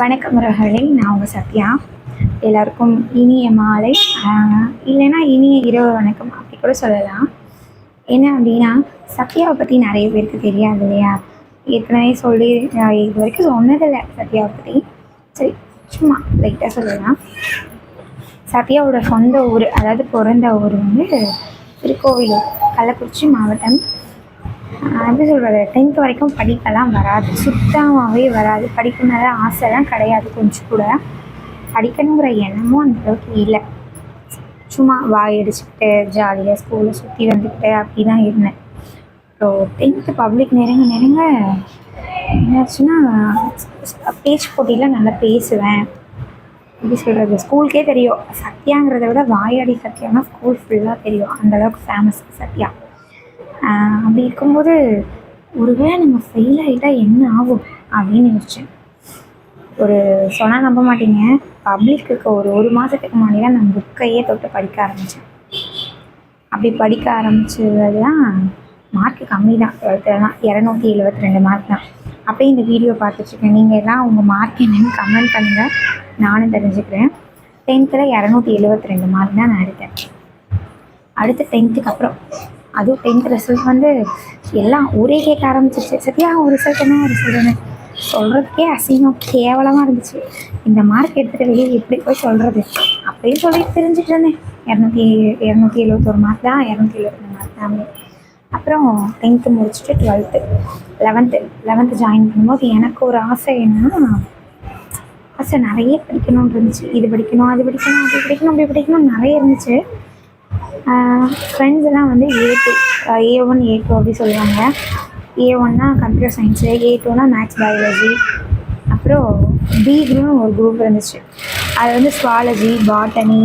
வணக்கம் உறவுகளே, நான் உங்கள் சத்யா. எல்லாருக்கும் இனிய மாலை, இல்லைன்னா இனிய இரவு வணக்கம் அப்படி கூட சொல்லலாம். என்ன அப்படின்னா, சத்யாவை பற்றி நிறைய பேருக்கு தெரியாது இல்லையா? ஏற்கனவே சொல்லி இது வரைக்கும் சொன்னதில்லை சத்யாவை பற்றி. சரி, சும்மா லைட்டாக சொல்லலாம். சத்யாவோட சொந்த ஊர், அதாவது பிறந்த ஊர் வந்து திருக்கோவிலூர், கள்ளக்குறிச்சி மாவட்டம். எப்படி சொல்கிறது, 10th வரைக்கும் படிக்கலாம் வராது, சுத்தமாகவே வராது. படிக்க மேலே ஆசைலாம் கிடையாது, கொஞ்சம் கூட படிக்கணுங்கிற எண்ணமும் அந்தளவுக்கு இல்லை. சும்மா வாய் அடிச்சுக்கிட்டு ஜாலியாக ஸ்கூலில் சுற்றி வந்துக்கிட்டு அப்படி தான் இருந்தேன். ஸோ 10th பப்ளிக் நெருங்க என்னாச்சுன்னா, பேச்சு போட்டியில் நல்லா பேசுவேன். எப்படி சொல்கிறது, ஸ்கூலுக்கே தெரியும் சத்யாங்கிறத விட வாயாடி சத்யானா ஸ்கூல் ஃபுல்லாக தெரியும், அந்தளவுக்கு ஃபேமஸ் சத்யா. அப்படி இருக்கும்போது ஒருவேளை நம்ம ஃபெயில் ஆகிட்டால் என்ன ஆகும் அப்படின்னு யோசித்தேன். சொன்னால் நம்ப மாட்டீங்க, பப்ளிக்கு ஒரு மாதத்துக்கு முன்னாடி தான் நான் புக்கையே தொட்டு படிக்க ஆரம்பித்தேன். அப்படி படிக்க ஆரம்பித்தது தான் மார்க்கு கம்மி தான், 12th 272 மார்க் தான். அப்படியே இந்த வீடியோ பார்த்துட்ருக்கேன், நீங்கள் எல்லாம் உங்கள் மார்க் என்னென்னு கமெண்ட் பண்ணுங்கள், நானும் தெரிஞ்சுக்கிறேன். 10th 272 மார்க் தான் நான் எடுத்தேன். அடுத்து 10th அப்புறம் அதுவும் 10th ரிசல்ட் வந்து எல்லாம் ஊரே கேட்க ஆரம்பிச்சிருச்சு, சத்யா ஒரு ரிசல்ட் என்ன சொல்கிறதுக்கே அசிங்கம், கேவலமாக இருந்துச்சு. இந்த மார்க் எடுத்துகிட்டு வெளியே எப்படி போய் சொல்கிறது அப்படியே சொல்லிட்டு தெரிஞ்சுட்டு இருந்தேன். 271 மார்க் தான், 272 மார்க் தான். அப்புறம் 10th முடிச்சுட்டு 11th ஜாயின் பண்ணும்போது எனக்கு ஒரு ஆசை என்னன்னா, ஆசை நிறைய படிக்கணும்னு இருந்துச்சு. இது படிக்கணும், அது படிக்கணும், அப்படி படிக்கணும், அப்படி படிக்கணும் நிறைய இருந்துச்சு. ஃப்ரெண்ட்ஸ் எல்லாம் வந்து A1 A2 அப்படி சொல்லுவாங்க. A1னா கம்ப்யூட்டர் சயின்ஸு, A2னா மேக்ஸ் பயாலஜி. அப்புறம் B குரூப்னு ஒரு குரூப் இருந்துச்சு, அது வந்து zoology, botany,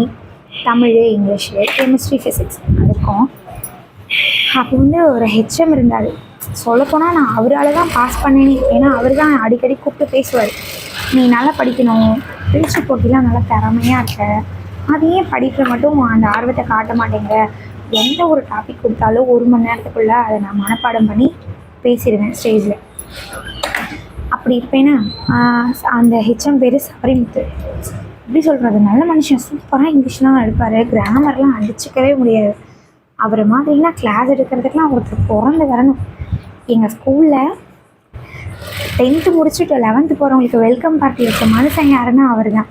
Tamil, English, chemistry, physics அது இருக்கும். அப்போ வந்து ஒரு HM இருந்தார். சொல்லப்போனால் நான் அவரால் தான் பாஸ் பண்ணேனே, ஏன்னா அவர் தான் அடிக்கடி கூப்பிட்டு பேசுவார், நீ நல்லா படிக்கணும், பேச்சு போட்டிலாம் நல்லா திறமையாக இருக்க, அதையே படிப்பில் மட்டும் அந்த ஆர்வத்தை காட்ட மாட்டேங்கிற, எந்த ஒரு டாபிக் கொடுத்தாலும் 1 மணி நேரத்துக்குள்ளே அதை நான் மனப்பாடம் பண்ணி பேசிடுவேன் ஸ்டேஜில். அப்படி இருப்பேன்னா அந்த HM பேர் சபரிமுத்து. எப்படி சொல்கிறது, நல்ல மனுஷன், சூப்பராக இங்கிலீஷ்லாம் எடுப்பார், கிராமர்லாம் அடிச்சிக்கவே முடியாது. அவர் மாதிரிலாம் கிளாஸ் எடுக்கிறதுக்கெலாம் ஒருத்தர் பிறந்து வரணும். எங்கள் ஸ்கூலில் 10th முடிச்சுட்டு 11th போகிறவங்களுக்கு வெல்கம் பார்ட்டி வச்ச மனுஷன் யாருன்னா அவர் தான்.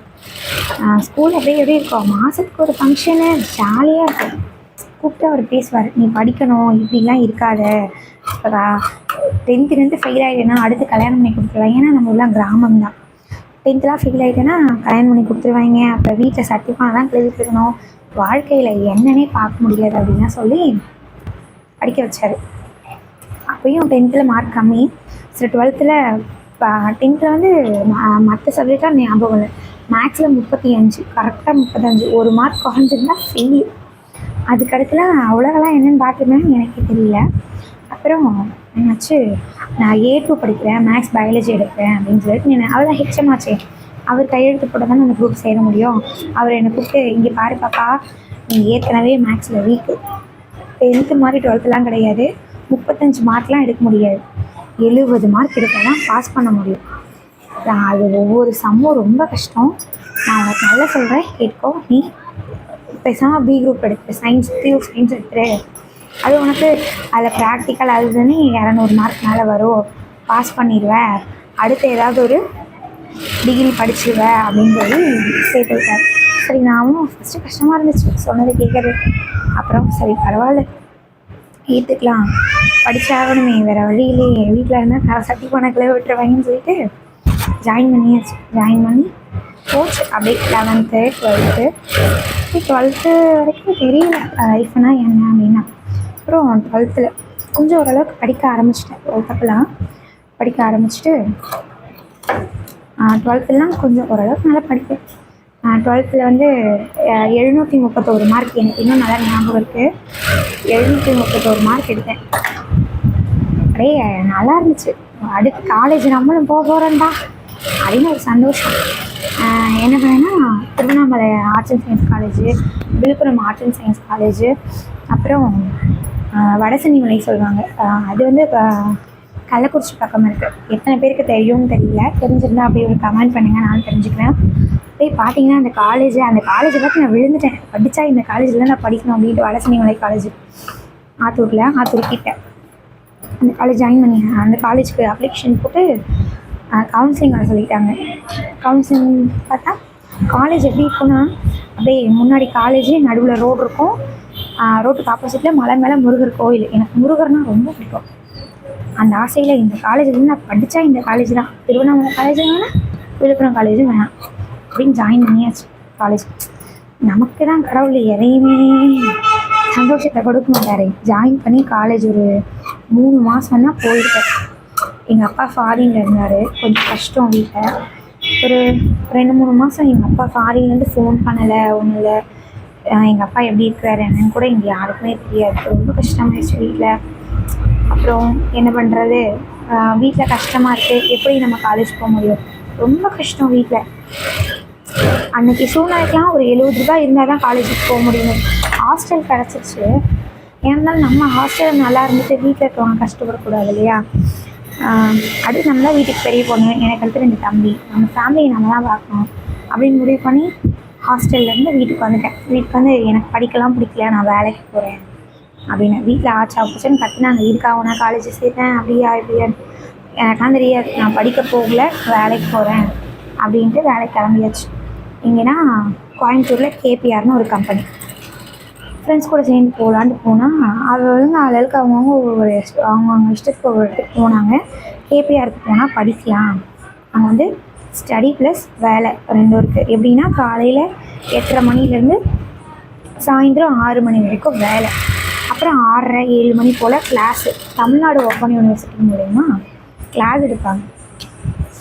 ஸ்கூல் அப்படியே எப்படி இருக்கும், மாதத்துக்கு ஒரு ஃபங்க்ஷனு, ஜாலியாக இருக்கும். கூப்பிட்டு அவர் பேசுவார், நீ படிக்கணும், இப்படிலாம் இருக்காத, 10th ஃபெயில் ஆகிட்டேன்னா அடுத்து கல்யாணம் பண்ணி கொடுத்துருவாங்க, ஏன்னா நம்ம எல்லாம் கிராமம் தான். 10th ஃபெயில் ஆகிட்டேன்னா கல்யாணம் பண்ணி கொடுத்துருவாங்க, அப்போ வீட்டில் சர்டிஃபிகேட்லாம் எழுதிட்டு இருக்கணும், வாழ்க்கையில் என்னன்னே பார்க்க முடியாது அப்படின்லாம் சொல்லி படிக்க வச்சார். அப்போயும் 10th மார்க் கம்மி. சரி, 10th வந்து மற்ற சப்ஜெக்டாக ஞாபகம் இல்லை. மேக்ஸில் 35, கரெக்டாக 35, ஒரு மார்க் குறைஞ்சிருந்தா ஃபெயில். அதுக்கடுத்துலாம் அவ்வளோலாம் என்னென்னு பார்த்துருந்தேன்னு எனக்கே தெரியல. அப்புறம் என்னாச்சு, நான் A2 படிக்கிறேன், மேக்ஸ் பயாலஜி எடுக்கிறேன் அப்படின்னு சொல்லிட்டு அவர் தான் HM ஆச்சே, அவர் கையெழுத்து போட தானே அந்த குரூப் சேர முடியும். அவர் என்னை கூப்பிட்டு, இங்கே பாரு பாப்பா, நீ ஏற்கனவே மேக்ஸில் வீக்கு, 10th மாதிரி 12th கிடையாது, 35 மார்க்லாம் எடுக்க முடியாது, 70 மார்க் எடுத்தால் தான் பாஸ் பண்ண முடியும். அது ஒவ்வொரு சம்மும் ரொம்ப கஷ்டம், நான் உனக்கு நல்லா சொல்கிறேன் கேட்கோ, நீ பேசாமல் B குரூப் எடுத்து சயின்ஸ், பியூர் சயின்ஸ் எடுத்துரு, அது உனக்கு அதில் ப்ராக்டிக்கல் அதுன்னு 200 மார்க் மேலே வரும், பாஸ் பண்ணிடுவேன், அடுத்து ஏதாவது ஒரு டிகிரி படிச்சுடுவேன் அப்படின்னு சொல்லி சேர்த்து விட்டார். சரி, நானும் ஃபஸ்ட்டு கஷ்டமாக இருந்துச்சு சொன்னதை கேட்குறது. அப்புறம் சரி பரவாயில்ல, ஏற்றுக்கலாம், படித்தாகணுமே, வேறு வழியிலேயே, வீட்டில் இருந்தால் சட்டி கணக்கில் விட்டுருவாங்கன்னு சொல்லிட்டு ஜாயின் பண்ணியாச்சு. ஜாயின் பண்ணி போச்சு அப்படியே 11th 12th வரைக்கும் தெரியல லைஃப்னா என்ன அப்படின்னா. அப்புறம் 12th கொஞ்சம் ஓரளவுக்கு படிக்க ஆரம்பிச்சிட்டேன், 12th படிக்க ஆரம்பிச்சுட்டு 12th கொஞ்சம் ஓரளவுக்கு நல்லா படிப்பேன். 12th வந்து 731 மார்க், எனக்கு இன்னும் நல்லா ஞாபகம் இருக்குது, 731 மார்க் எடுத்தேன். அப்படியே நல்லா இருந்துச்சு, அடுத்து காலேஜ் நம்மளும் போக போகிறோம்டா அப்படின்னு ஒரு சந்தோஷம். என்ன பண்ணேன்னா, Tiruvannamalai arts and science college, Villupuram arts and science college, அப்புறம் வடசென்னிமலை சொல்லுவாங்க, அது வந்து கள்ளக்குறிச்சி பக்கம் இருக்குது. எத்தனை பேருக்கு தெரியும்னு தெரியல, தெரிஞ்சிருந்தா அப்படியே ஒரு கமெண்ட் பண்ணுங்கள், நான் தெரிஞ்சுக்கிறேன். அப்படியே பார்த்தீங்கன்னா அந்த காலேஜை பார்த்து நான் விழுந்துட்டேன். படித்தா இந்த காலேஜில் தான் நான் படிக்கணும் அப்படின்ட்டு வடசென்னிமலை காலேஜ் ஆத்தூர் கிட்ட அந்த காலேஜ் ஜாயின் பண்ணி அந்த காலேஜுக்கு அப்ளிகேஷன் போட்டு கவுன்சிலிங் வர சொல்லிட்டாங்க. கவுன்சிலிங் பார்த்தா காலேஜ் எப்படி இருக்குன்னா, அப்படியே முன்னாடி காலேஜ் நடுவில் ரோடு இருக்கும், ரோட்டுக்கு ஆப்போசிட்டில் மலை மேலே முருகர் கோயில். எனக்கு முருகர்னால் ரொம்ப பிடிக்கும். அந்த ஆசையில் இந்த காலேஜில் நான் படித்தா இந்த காலேஜ் தான், திருவண்ணாமலை காலேஜும் வேணாம், விழுப்புரம் காலேஜும் வேணாம் அப்படின்னு ஜாயின் பண்ணியாச்சு காலேஜ். நமக்கு தான் கடவுள் எதையுமே சந்தோஷத்தை கொடுக்க மாட்டார். ஜாயின் பண்ணி காலேஜ் ஒரு 3 மாதம் தான் போயிருக்கேன். எங்கள் அப்பா ஃபாரினில் இருந்தார், கொஞ்சம் கஷ்டம் வீட்டில். ஒரு 2-3 மாதம் எங்கள் அப்பா ஃபாரின்லேருந்து ஃபோன் பண்ணலை, ஒன்றும் இல்லை. எங்கள் அப்பா எப்படி இருக்கிறாரு என்னன்னு கூட இங்கே யாருக்குமே தெரியாது. ரொம்ப கஷ்டமாயிடுச்சு வீட்டில். அப்புறம் என்ன பண்ணுறது, வீட்டில் கஷ்டமாக இருக்குது, எப்படி நம்ம காலேஜ் போக முடியும், ரொம்ப கஷ்டம் வீட்டில். அன்றைக்கி சூழ்நிலைக்கெலாம் ஒரு 70 ரூபாய் இருந்தால் தான் காலேஜுக்கு போக முடியும். ஹாஸ்டல் கிடச்சிருச்சு, ஏன்னாலும் நம்ம ஹாஸ்டல் நல்லா இருந்துட்டு வீட்டில் இருக்கவங்க கஷ்டப்படக்கூடாது இல்லையா. அடுத்து நம்ம தான் வீட்டுக்கு பெரிய பொண்ணு, எனக்கு அடுத்து 2 தம்பி, நம்ம ஃபேமிலியை நம்ம தான் பார்க்கணும் அப்படின்னு முடிவு பண்ணி ஹாஸ்டல்லேருந்து வீட்டுக்கு வந்துட்டேன். வீட்டுக்கு வந்து எனக்கு படிக்கலாம் பிடிக்கல, நான் வேலைக்கு போகிறேன் அப்படின்னு வீட்டில் ஆச்சா போச்சுன்னு கற்றுனாங்க. இதுக்காக நான் காலேஜ் சேர்த்தேன் அப்படியா இப்படியா, எனக்கெலாம் தெரியாது. நான் படிக்க போகல, வேலைக்கு போகிறேன் அப்படின்ட்டு வேலைக்கு கிளம்பியாச்சு. இங்கேனா கோயம்புத்தூரில் கேபிஆர்னு ஒரு கம்பெனி. ஃப்ரெண்ட்ஸ் கூட சேர்ந்து போகலான்ட்டு போனால் அதில் வந்து ஆளுக்கு அவங்கவுங்க இஷ்டத்துக்கு ஒரு இடத்துக்கு போனாங்க. கேபிஆருக்கு போனால் படிக்கலாம், அங்கே வந்து ஸ்டடி ப்ளஸ் வேலை 2 இருக்குது. எப்படின்னா காலையில் 8:30 மணிலேருந்து சாயந்தரம் 6 மணி வரைக்கும் வேலை, அப்புறம் 6:30-7 மணி போல் கிளாஸு. தமிழ்நாடு ஓப்பன் யூனிவர்சிட்டி மூலயமா கிளாஸ் எடுப்பாங்க,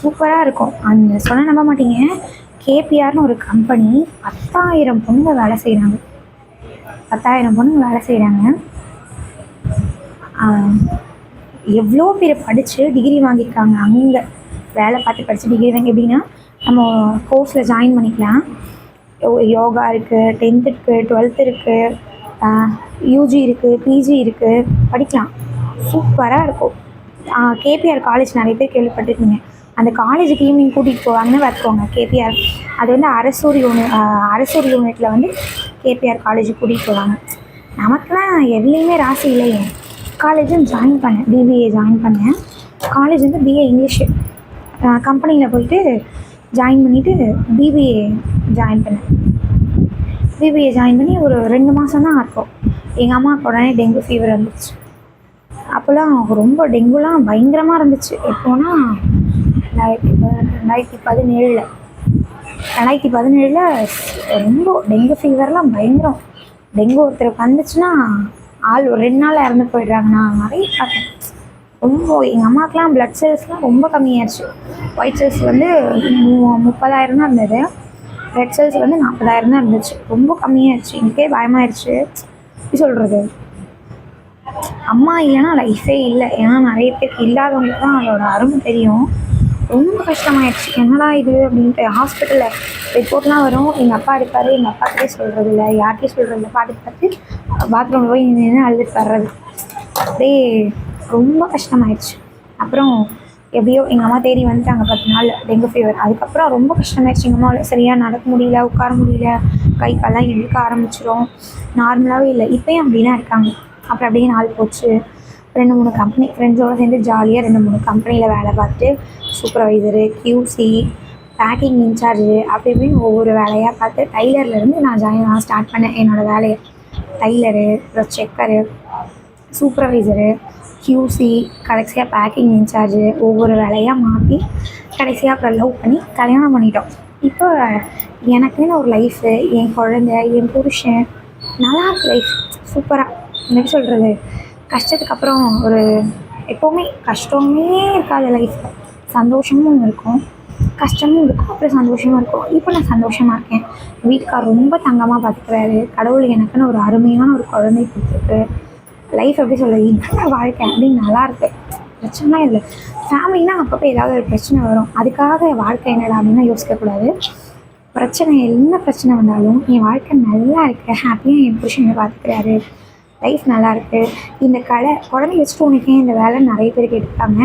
சூப்பராக இருக்கும். அந்த சொன்ன நம்ப மாட்டீங்க, கேபிஆர்னு ஒரு கம்பெனி 10,000 பொண்ணுங்க வேலை செய்கிறாங்க. 10,000 பொண்ணுங்க வேலை செய்கிறாங்க. எவ்வளோ பேர் படித்து டிகிரி வாங்கியிருக்காங்க, அங்கே வேலை பார்த்து படித்து டிகிரி வாங்கி. எப்படின்னா நம்ம கோர்ஸில் ஜாயின் பண்ணிக்கலாம். யோகா இருக்குது, 10th இருக்குது, 12th இருக்குது, யூஜி இருக்குது, பிஜி இருக்குது, படிக்கலாம். சூப்பராக இருக்கும். கேபிஆர் காலேஜ் நிறைய பேர் கேள்விப்பட்டிருக்கீங்க. அந்த காலேஜுக்கு ஈவினிங் கூட்டிகிட்டு போவாங்கன்னு பார்த்துக்கோங்க. கேபிஆர் அது வந்து அரசூர் யூனிட்டில் வந்து கேபிஆர் காலேஜுக்கு கூட்டிகிட்டு போவாங்க. நமக்குலாம் எதுலேயுமே ராசி இல்லையே. காலேஜும் ஜாயின் பண்ணேன், பிபிஏ ஜாயின் பண்ணேன். காலேஜ் வந்து பிஏ இங்கிலீஷு. கம்பெனியில் போயிட்டு ஜாயின் பண்ணிவிட்டு பிபிஏ ஜாயின் பண்ணேன். பிபிஏ ஜாயின் பண்ணி ஒரு 2 மாதம் தான் இருக்கும். எங்கள் அம்மாவுக்கு உடனே டெங்கு ஃபீவர் வந்துச்சு. அப்போல்லாம் ரொம்ப டெங்குலாம் பயங்கரமாக இருந்துச்சு. எப்போனா 2017 ரொம்ப டெங்கு ஃபீவர்லாம் பயங்கரம். டெங்கு ஒருத்தருக்கு வந்துச்சுன்னா ஆள் ஒரு 2 நாள் இறந்து போயிடுறாங்க. நான் நிறைய பார்த்தேன். ரொம்ப எங்கள் அம்மாவுக்குலாம் ப்ளட் செல்ஸ்லாம் ரொம்ப கம்மியாகிடுச்சு. ஒயிட் செல்ஸ் வந்து 30,000 தான் இருந்தது, ரெட் செல்ஸ் வந்து 40,000 தான் இருந்துச்சு. ரொம்ப கம்மியாகிடுச்சு. எனக்கே பயமாகிடுச்சு. எப்படி சொல்கிறது, அம்மா இல்லைன்னா லைஃபே இல்லை. ஏன்னா நிறைய பேருக்கு இல்லாதவங்களுக்கு தான் அதோட அருமை தெரியும். ரொம்ப கஷ்டமாயிடுச்சு. என்னடா இது அப்படின்ட்டு ஹாஸ்பிட்டலில் ரிப்போர்ட்லாம் வரும். எங்கள் அப்பா இருப்பார், எங்கள் அப்பாக்கிட்டே சொல்கிறது இல்லை, யார்கிட்டையும் சொல்கிறது இல்லை. பார்த்து பாத்ரூமில் போய் நின்று அழுதுட்டு வர்றது. அப்படியே ரொம்ப கஷ்டமாயிடுச்சு. அப்புறம் எப்படியோ எங்கள் அம்மா தேடி வந்துட்டாங்க 10 நாள் டெங்கு ஃபீவர். அதுக்கப்புறம் ரொம்ப கஷ்டமாயிடுச்சு. எங்கள் அம்மாவில் சரியாக நடக்க முடியல, உட்கார முடியல, கை கால்லாம் இழுக்க ஆரம்பிச்சிடும். நார்மலாகவே இல்லை, இப்போயும் அப்படின்னா இருக்காங்க. அப்புறம் அப்படியே நாள் போச்சு. 2-3 கம்பெனி ஃப்ரெண்ட்ஸோடு சேர்ந்து ஜாலியாக 2-3 கம்பெனியில் வேலை பார்த்துட்டு சூப்பர்வைசரு, கியூசி, பேக்கிங் இன்சார்ஜு அப்படி இப்படின்னு ஒவ்வொரு வேலையாக பார்த்து டைலர்லேருந்து நான் ஸ்டார்ட் பண்ணேன் என்னோடய வேலையை. டைலரு, அப்புறம் செக்கரு, சூப்பர்வைசரு, கியூசி, கடைசியாக பேக்கிங் இன்சார்ஜு, ஒவ்வொரு வேலையாக மாற்றி கடைசியாக அப்புறம் லவ் பண்ணி கல்யாணம் பண்ணிட்டோம். இப்போ எனக்குன்னு ஒரு லைஃபு, என் குழந்தை, என் புருஷன், நல்லா இருக்கு லைஃப் சூப்பராக. எப்படி சொல்கிறது, கஷ்டத்துக்கு அப்புறம் ஒரு எப்போவுமே கஷ்டமே இருக்காது லைஃப்பில். சந்தோஷமும் இருக்கும், கஷ்டமும் இருக்கும், அப்புறம் சந்தோஷமும் இருக்கும். இப்போ நான் சந்தோஷமாக இருக்கேன். வீட்டுக்கார் ரொம்ப தங்கமாக பார்த்துக்கிறாரு. கடவுள் எனக்குன்னு ஒரு அருமையான ஒரு குழந்தை கொடுத்துருக்கு. லைஃப் எப்படி சொல்கிறது, இதுதான் வாழ்க்கை அப்படின்னு நல்லாயிருக்கு. பிரச்சனைலாம் இல்லை. ஃபேமிலினா அப்பப்போ ஏதாவது ஒரு பிரச்சனை வரும், அதுக்காக வாழ்க்கை என்னடா அப்படின்னா யோசிக்கக்கூடாது. பிரச்சனை என்ன பிரச்சனை வந்தாலும் என் வாழ்க்கை நல்லா இருக்கு, ஹாப்பியாக என் புருஷனை பார்த்துக்கிறாரு, லைஃப் நல்லாயிருக்கு, இந்த குழந்தைய வச்சுட்டு உனக்கு ஏன் இந்த வேலை நிறைய பேர் கேட்டுருக்காங்க.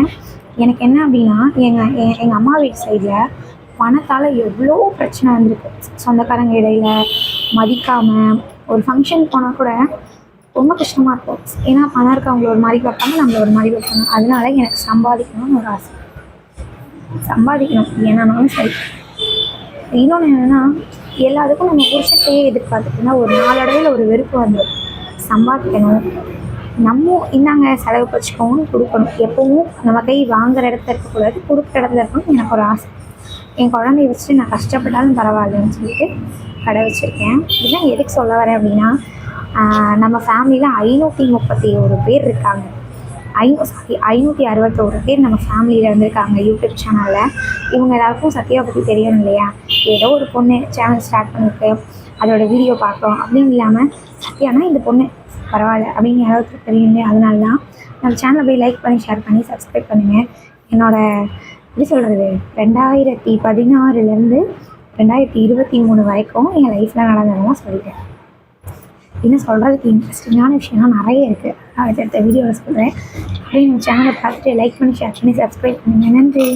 எனக்கு என்ன அப்படின்னா எங்கள் அம்மா வீட்டு சைடில் பணத்தால் எவ்வளோ பிரச்சனை வந்திருக்கு. சொந்தக்காரங்க இடையில மதிக்காமல் ஒரு ஃபங்க்ஷன் போனால் கூட ரொம்ப கஷ்டமாக இருக்கும். ஏன்னா பணம் இருக்கவங்கள ஒரு மாதிரி பார்ப்பாங்க, நம்மள ஒரு மாதிரி பார்ப்பாங்க. அதனால எனக்கு சம்பாதிக்கணும்னு ஒரு ஆசை. சம்பாதிக்கணும் என்னன்னாலும் சரி. இன்னொன்று என்னென்னா, எல்லாத்துக்கும் நம்ம புருஷத்தையே எதிர்பார்த்துட்டுனா ஒரு நாளடைவில் ஒரு வெறுப்பு வந்துடும். சம்பாதிக்கணும், நம்ம இந்தாங்க செலவுக்கு வச்சுக்கோன்னு கொடுக்கணும். எப்போவும் நம்ம கை வாங்குகிற இடத்துல இருக்கக்கூடாது, கொடுக்குற இடத்துல இருக்கணும்னு எனக்கு ஒரு ஆசை. என் குழந்தைய வச்சுட்டு நான் கஷ்டப்பட்டாலும் பரவாயில்லன்னு சொல்லிட்டு கடை வச்சுருக்கேன். இதெல்லாம் எதுக்கு சொல்ல வரேன் அப்படின்னா, நம்ம ஃபேமிலியில் 531 பேர் இருக்காங்க. 561 பேர் நம்ம ஃபேமிலியில் இருந்திருக்காங்க யூடியூப் சேனலில். இவங்க எல்லாருக்கும் சத்யாவை பற்றி தெரியணும் இல்லையா? ஏதோ ஒரு பொண்ணு சேனல் ஸ்டார்ட் பண்ணிருக்கு, அதோட வீடியோ பார்க்குறோம் அப்படின்னு இல்லாமல் சத்யானா இந்த பொண்ணு பரவாயில்ல அப்படின்னு யாராவது தெரியும் இல்லையா? அதனால தான் நம்ம சேனலை போய் லைக் பண்ணி ஷேர் பண்ணி சப்ஸ்கிரைப் பண்ணுங்கள். என்னோடய எப்படி சொல்கிறது, 2016 2023 வரைக்கும் என் லைஃப்பில் நடந்ததெல்லாம் சொல்லிட்டேன். இன்னும் சொல்கிறதுக்கு இன்ட்ரெஸ்டிங்கான விஷயம்லாம் நிறைய இருக்குது. அடுத்தடுத்த வீடியோவில் சொல்கிறேன். அப்படியே நம்ம சேனலை பார்த்துட்டு லைக் பண்ணி ஷேர் பண்ணி சப்ஸ்கிரைப் பண்ணுங்கள். நன்றி.